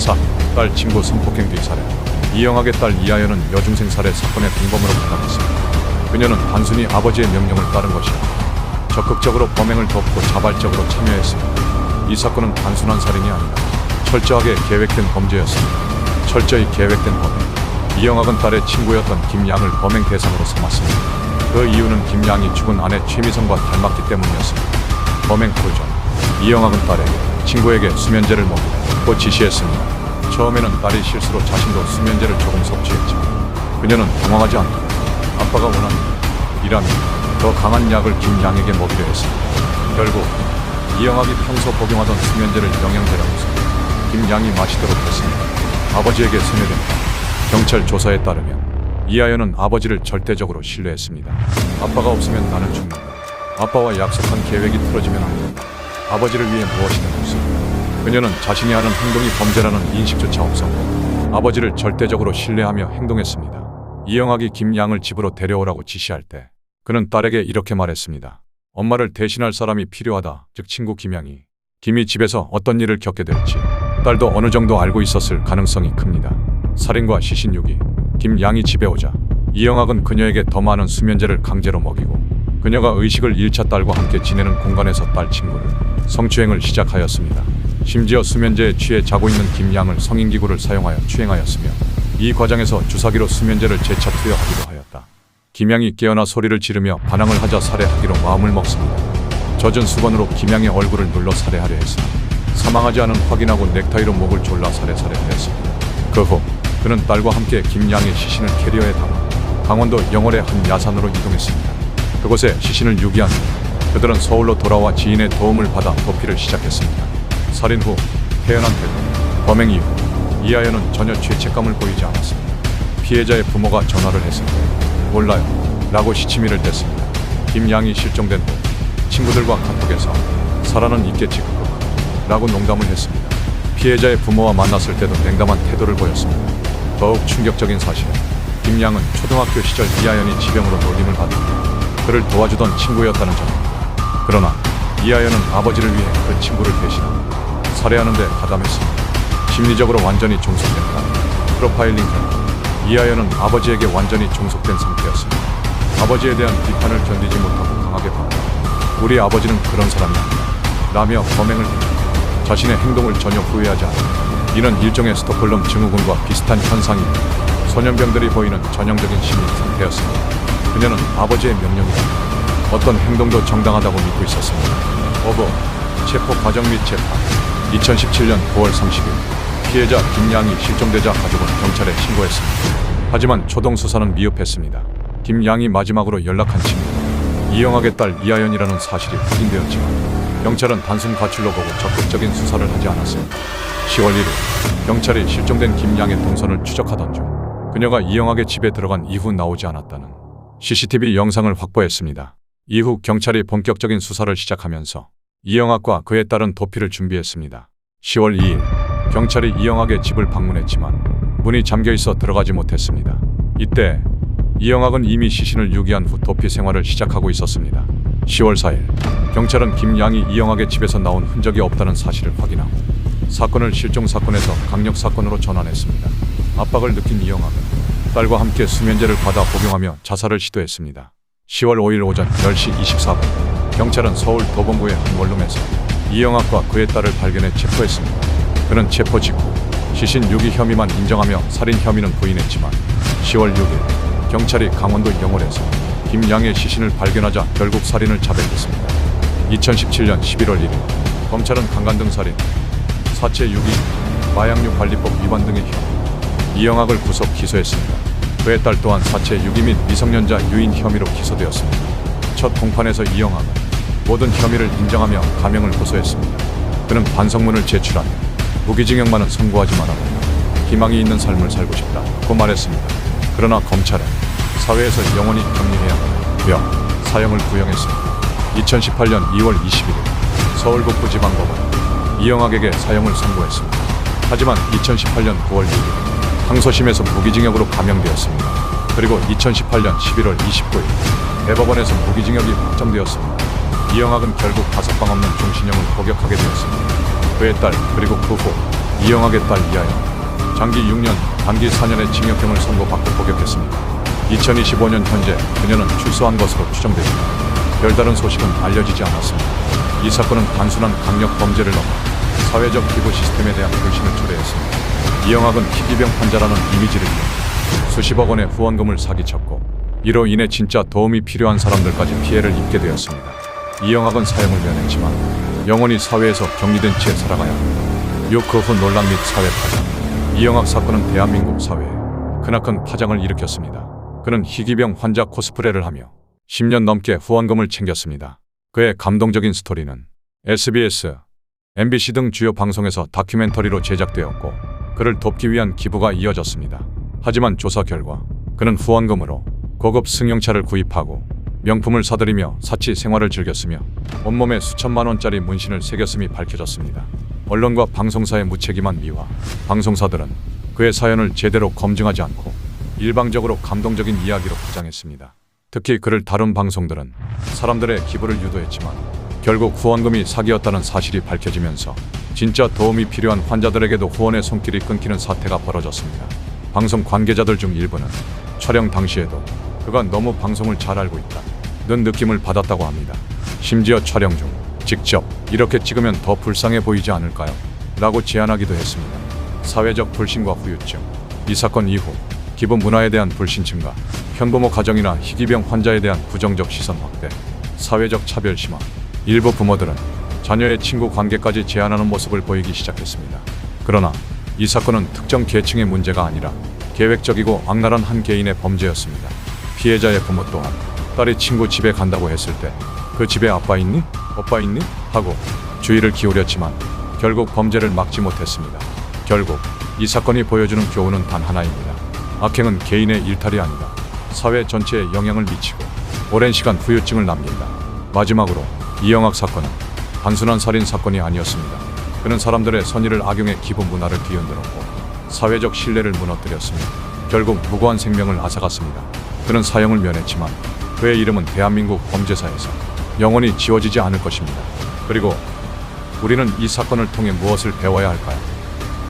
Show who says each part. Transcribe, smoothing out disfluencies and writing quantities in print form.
Speaker 1: 4. 딸 친구 성폭행 뒤 살해. 이영학의 딸 이하연은 여중생 살해 사건의 공범으로 가담했습니다. 그녀는 단순히 아버지의 명령을 따른 것이 아니라 적극적으로 범행을 덮고 자발적으로 참여했습니다. 이 사건은 단순한 살인이 아니라 철저하게 계획된 범죄였습니다. 철저히 계획된 범행. 이영학은 딸의 친구였던 김양을 범행 대상으로 삼았습니다. 그 이유는 김양이 죽은 아내 최미성과 닮았기 때문이었습니다. 범행 하루 전 이영학은 딸에게 친구에게 수면제를 먹이라고 지시했습니다. 처음에는 딸이 실수로 자신도 수면제를 조금 섭취했지만 그녀는 당황하지 않고 아빠가 원하는 이라며 더 강한 약을 김양에게 먹이려 했습니다. 결국 이영학이 평소 복용하던 수면제를 영양제라고 해서 김양이 마시도록 했습니다. 아버지에게 세뇌된 경찰 조사에 따르면 이하연은 아버지를 절대적으로 신뢰했습니다. 아빠가 없으면 나는 죽는다. 아빠와 약속한 계획이 틀어지면 안 된다. 아버지를 위해 무엇이든 할 수 있다. 그녀는 자신이 하는 행동이 범죄라는 인식조차 없었고 아버지를 절대적으로 신뢰하며 행동했습니다. 이영학이 김양을 집으로 데려오라고 지시할 때 그는 딸에게 이렇게 말했습니다. 엄마를 대신할 사람이 필요하다. 즉 친구 김양이 김이 집에서 어떤 일을 겪게 될지 딸도 어느 정도 알고 있었을 가능성이 큽니다. 살인과 시신 유기. 김양이 집에 오자 이영학은 그녀에게 더 많은 수면제를 강제로 먹이고 그녀가 의식을 잃자 딸과 함께 지내는 공간에서 딸 친구를 성추행을 시작하였습니다. 심지어 수면제에 취해 자고 있는 김양을 성인기구를 사용하여 추행하였으며 이 과정에서 주사기로 수면제를 재차 투여하기도 하였다. 김양이 깨어나 소리를 지르며 반항을 하자 살해하기로 마음을 먹습니다. 젖은 수건으로 김양의 얼굴을 눌러 살해하려 했으나 사망하지 않은 확인하고 넥타이로 목을 졸라 살해하였습니다. 그 후 그는 딸과 함께 김양의 시신을 캐리어에 담아 강원도 영월의 한 야산으로 이동했습니다. 그곳에 시신을 유기한 후 그들은 서울로 돌아와 지인의 도움을 받아 도피를 시작했습니다. 살인 후 태어난 태도. 범행 이후 이하연은 전혀 죄책감을 보이지 않았습니다. 피해자의 부모가 전화를 했을 때 몰라요 라고 시치미를 댔습니다. 김양이 실종된 후 친구들과 카톡에서 살아는 있겠지 그거 라고 농담을 했습니다. 피해자의 부모와 만났을 때도 냉담한 태도를 보였습니다. 더욱 충격적인 사실은 김양은 초등학교 시절 이하연이 지병으로 놀림을 받은 그를 도와주던 친구였다는 점입니다. 그러나 이하연은 아버지를 위해 그 친구를 대신하고 살해하는 데 가담했습니다. 심리적으로 완전히 종속된 탓. 프로파일링 결과 이하연은 아버지에게 완전히 종속된 상태였습니다. 아버지에 대한 비판을 견디지 못하고 강하게 반발. 우리 아버지는 그런 사람이 아니다 라며 범행을 했죠. 자신의 행동을 전혀 후회하지 않았다. 이는 일종의 스톡홀름 증후군과 비슷한 현상입니다. 소년병들이 보이는 전형적인 심리 상태였습니다. 그녀는 아버지의 명령이다 어떤 행동도 정당하다고 믿고 있었습니다. 어버, 체포 과정 및 재판. 2017년 9월 30일 피해자 김양이 실종되자 가족은 경찰에 신고했습니다. 하지만 초동 수사는 미흡했습니다. 김양이 마지막으로 연락한 친구 이영학의 딸 이하연이라는 사실이 확인되었지만 경찰은 단순 가출로 보고 적극적인 수사를 하지 않았습니다. 10월 1일 경찰이 실종된 김양의 동선을 추적하던 중 그녀가 이영학의 집에 들어간 이후 나오지 않았다는 CCTV 영상을 확보했습니다. 이후 경찰이 본격적인 수사를 시작하면서 이영학과 그의 딸은 도피를 준비했습니다. 10월 2일 경찰이 이영학의 집을 방문했지만 문이 잠겨있어 들어가지 못했습니다. 이때 이영학은 이미 시신을 유기한 후 도피 생활을 시작하고 있었습니다. 10월 4일 경찰은 김양이 이영학의 집에서 나온 흔적이 없다는 사실을 확인하고 사건을 실종 사건에서 강력 사건으로 전환했습니다. 압박을 느낀 이영학은 딸과 함께 수면제를 받아 복용하며 자살을 시도했습니다. 10월 5일 오전 10시 24분 경찰은 서울 도봉구의 한 원룸에서 이영학과 그의 딸을 발견해 체포했습니다. 그는 체포 직후 시신 유기 혐의만 인정하며 살인 혐의는 부인했지만 10월 6일 경찰이 강원도 영월에서 김양의 시신을 발견하자 결국 살인을 자백했습니다. 2017년 11월 1일 검찰은 강간등 살인, 사체 유기, 마약류 관리법 위반 등의 혐의 이영학을 구속 기소했습니다. 그의 딸 또한 사체 유기 및 미성년자 유인 혐의로 기소되었습니다. 첫 공판에서 이영학은 모든 혐의를 인정하며 가명을 호소했습니다. 그는 반성문을 제출하며 무기징역만은 선고하지 말아달라, 희망이 있는 삶을 살고 싶다고 말했습니다. 그러나 검찰은 사회에서 영원히 격리해야 하며 사형을 구형했습니다. 2018년 2월 21일 서울 북부지방법원 이영학에게 사형을 선고했습니다. 하지만 2018년 9월 6일 항소심에서 무기징역으로 감형되었습니다. 그리고 2018년 11월 29일 대법원에서 무기징역이 확정되었습니다. 이영학은 결국 가석방 없는 종신형을 복역하게 되었습니다. 그의 딸 그리고 그 후 이영학의 딸 이하연, 장기 6년, 단기 4년의 징역형을 선고받고 복역했습니다. 2025년 현재 그녀는 출소한 것으로 추정되지만 별다른 소식은 알려지지 않았습니다. 이 사건은 단순한 강력 범죄를 넘어 사회적 기부 시스템에 대한 불신을 초래했습니다. 이영학은 희귀병 환자라는 이미지를 위해 수십억 원의 후원금을 사기쳤고 이로 인해 진짜 도움이 필요한 사람들까지 피해를 입게 되었습니다. 이영학은 사형을 면했지만 영원히 사회에서 격리된 채 살아가야 합니다. 그 후 논란 및 사회 파장. 이영학 사건은 대한민국 사회에 크나큰 파장을 일으켰습니다. 그는 희귀병 환자 코스프레를 하며 10년 넘게 후원금을 챙겼습니다. 그의 감동적인 스토리는 SBS, MBC 등 주요 방송에서 다큐멘터리로 제작되었고 그를 돕기 위한 기부가 이어졌습니다. 하지만 조사 결과 그는 후원금으로 고급 승용차를 구입하고 명품을 사들이며 사치 생활을 즐겼으며 온몸에 수천만 원짜리 문신을 새겼음이 밝혀졌습니다. 언론과 방송사의 무책임한 미화, 방송사들은 그의 사연을 제대로 검증하지 않고 일방적으로 감동적인 이야기로 포장했습니다. 특히 그를 다룬 방송들은 사람들의 기부를 유도했지만 결국 후원금이 사기였다는 사실이 밝혀지면서 진짜 도움이 필요한 환자들에게도 후원의 손길이 끊기는 사태가 벌어졌습니다. 방송 관계자들 중 일부는 촬영 당시에도 그가 너무 방송을 잘 알고 있다는 느낌을 받았다고 합니다. 심지어 촬영 중 직접 이렇게 찍으면 더 불쌍해 보이지 않을까요? 라고 제안하기도 했습니다. 사회적 불신과 후유증. 이 사건 이후 기부 문화에 대한 불신 증가, 현부모 가정이나 희귀병 환자에 대한 부정적 시선 확대, 사회적 차별 심화. 일부 부모들은 자녀의 친구 관계까지 제한하는 모습을 보이기 시작했습니다. 그러나 이 사건은 특정 계층의 문제가 아니라 계획적이고 악랄한 한 개인의 범죄였습니다. 피해자의 부모 또한 딸이 친구 집에 간다고 했을 때 그 집에 아빠 있니? 오빠 있니? 하고 주의를 기울였지만 결국 범죄를 막지 못했습니다. 결국 이 사건이 보여주는 교훈은 단 하나입니다. 악행은 개인의 일탈이 아니라 사회 전체에 영향을 미치고 오랜 시간 후유증을 남긴다. 마지막으로 이영학 사건은 단순한 살인 사건이 아니었습니다. 그는 사람들의 선의를 악용해 기부 문화를 뒤흔들었고 사회적 신뢰를 무너뜨렸습니다. 결국 무고한 생명을 앗아갔습니다. 그는 사형을 면했지만 그의 이름은 대한민국 범죄사에서 영원히 지워지지 않을 것입니다. 그리고 우리는 이 사건을 통해 무엇을 배워야 할까요?